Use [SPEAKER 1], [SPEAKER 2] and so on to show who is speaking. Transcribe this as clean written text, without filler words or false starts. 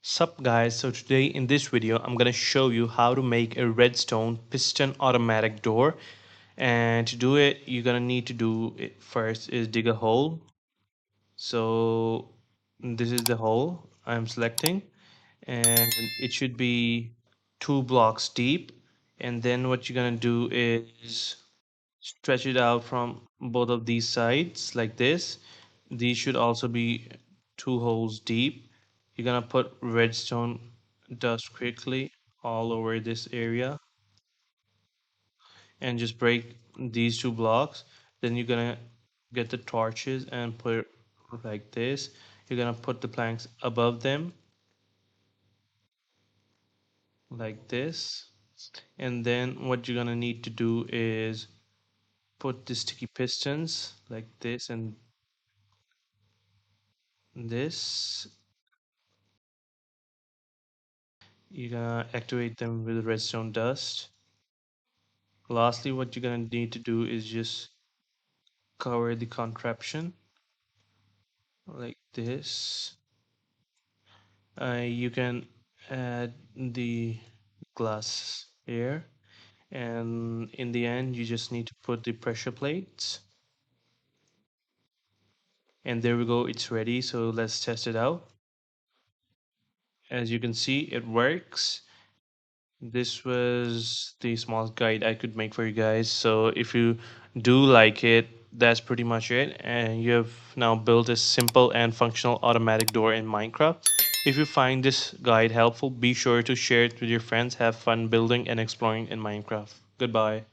[SPEAKER 1] Sup guys, so today in this video I'm gonna show you how to make a redstone piston automatic door, and to do it you're gonna need to do it first is dig a hole. So this is the hole I'm selecting, and it should be 2 blocks deep. And then what you're gonna do is stretch it out from both of these sides like this. These should also be 2 holes deep. You're gonna put redstone dust quickly all over this area and just break these 2 blocks. Then you're gonna get the torches and put it like this. You're gonna put the planks above them like this. And then what you're gonna need to do is put the sticky pistons like this and this. You're gonna activate them with redstone dust. Lastly, what you're gonna need to do is just cover the contraption like this. You can add the glass here, and in the end, you just need to put the pressure plates. And there we go, it's ready. So let's test it out. As you can see, it works. This was the smallest guide I could make for you guys. So if you do like it, that's pretty much it. And you have now built a simple and functional automatic door in Minecraft. If you find this guide helpful, be sure to share it with your friends. Have fun building and exploring in Minecraft. Goodbye.